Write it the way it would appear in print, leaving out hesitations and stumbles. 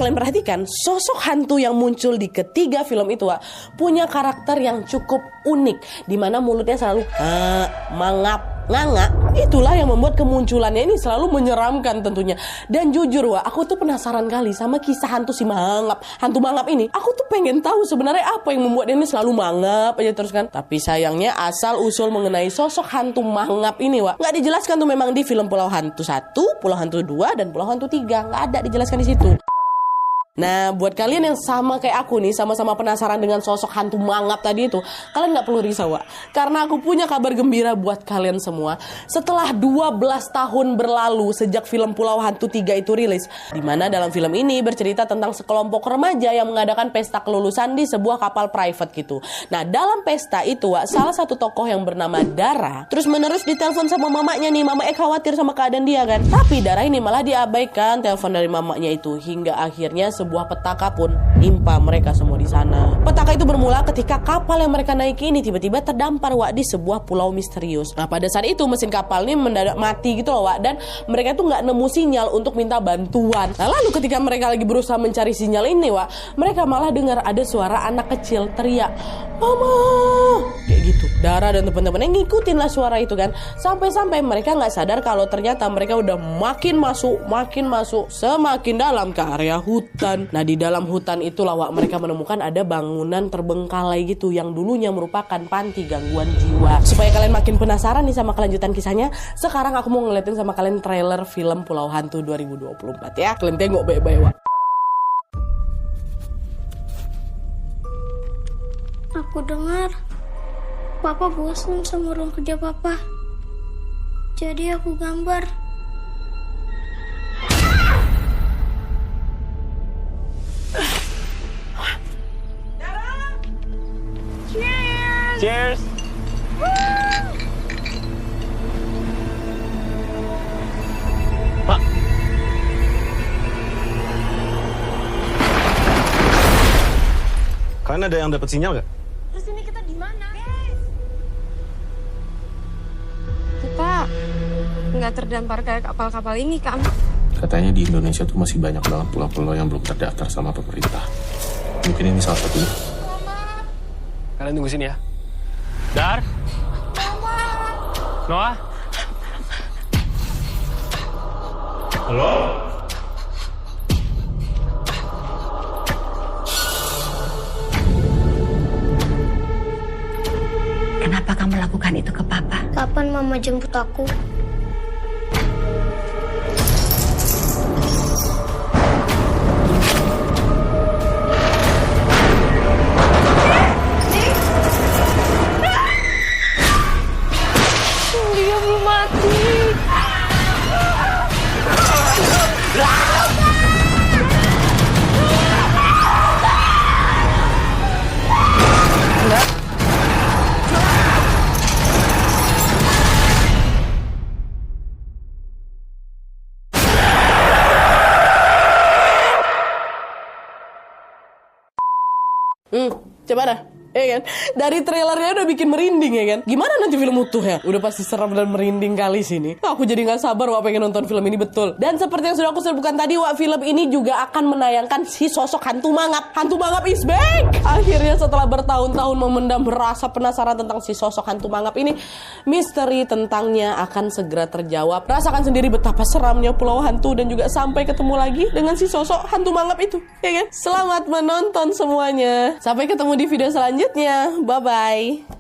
kalian perhatikan, sosok hantu yang muncul di ketiga film itu punya karakter yang cukup unik, dimana mulutnya selalu mangap, nganga. Itulah yang membuat kemunculannya ini selalu menyeramkan tentunya. Dan jujur aku tuh penasaran kali sama kisah hantu si mangap, hantu mangap ini. Aku tuh pengen tahu sebenarnya apa yang membuat dia ini selalu mangap aja terus kan. Tapi sayangnya asal usul mengenai sosok hantu mangap ini nggak dijelaskan tuh memang di film Pulau Hantu 1, Pulau Hantu 2, dan Pulau Hantu 3. Nggak ada dijelaskan di situ. Nah, buat kalian yang sama kayak aku nih, sama-sama penasaran dengan sosok hantu mangap tadi itu, kalian gak perlu risau, karena aku punya kabar gembira buat kalian semua. Setelah 12 tahun berlalu sejak film Pulau Hantu 3 itu rilis, dimana dalam film ini bercerita tentang sekelompok remaja yang mengadakan pesta kelulusan di sebuah kapal private gitu. Nah, dalam pesta itu, salah satu tokoh yang bernama Dara terus menerus ditelepon sama mamanya nih. Mama khawatir sama keadaan dia kan. Tapi Dara ini malah diabaikan telepon dari mamanya itu, hingga akhirnya sebuah petaka pun nimpa mereka semua di sana. Petaka itu bermula ketika kapal yang mereka naiki ini tiba-tiba terdampar di sebuah pulau misterius. Nah, pada saat itu mesin kapal ini mendadak mati gitu loh dan mereka tuh nggak nemu sinyal untuk minta bantuan. Nah, lalu ketika mereka lagi berusaha mencari sinyal ini mereka malah dengar ada suara anak kecil teriak, "Mama!" kayak gitu. Dara dan teman-temannya ngikutin lah suara itu kan, sampai-sampai mereka nggak sadar kalau ternyata mereka udah makin masuk, semakin dalam ke area hutan. Nah, di dalam hutan itulah mereka menemukan ada bangunan terbengkalai gitu yang dulunya merupakan panti gangguan jiwa. Supaya kalian makin penasaran nih sama kelanjutan kisahnya, sekarang aku mau ngeliatin sama kalian trailer film Pulau Hantu 2024 ya. Kalian tengok baik-baik. Aku dengar Papa bosan sama ruang kerja Papa. Jadi aku gambar. Cheers! Pak. Kalian ada yang dapat sinyal nggak? Terus ini kita di mana? Kita nggak terdampar kayak kapal-kapal ini, Kak. Katanya di Indonesia tuh masih banyak banget pulau-pulau yang belum terdaftar sama pemerintah. Mungkin ini salah satunya. Kalian tunggu sini ya. Dar? Noah? Halo? Kenapa kamu lakukan itu ke Papa? Kapan Mama jemput aku? Dia belum mati. Coba dah. Ya kan? Dari trailernya udah bikin merinding ya kan? Gimana nanti film utuhnya? Udah pasti seram dan merinding kali sini. Aku jadi gak sabar pengen nonton film ini betul. Dan seperti yang sudah aku sebutkan tadi, film ini juga akan menayangkan si sosok hantu mangap. Hantu mangap is back! Akhirnya setelah bertahun-tahun memendam rasa penasaran tentang si sosok hantu mangap ini, misteri tentangnya akan segera terjawab. Rasakan sendiri betapa seramnya Pulau Hantu dan juga sampai ketemu lagi dengan si sosok hantu mangap itu. Ya kan? Selamat menonton semuanya. Sampai ketemu di video selanjutnya. Bye-bye.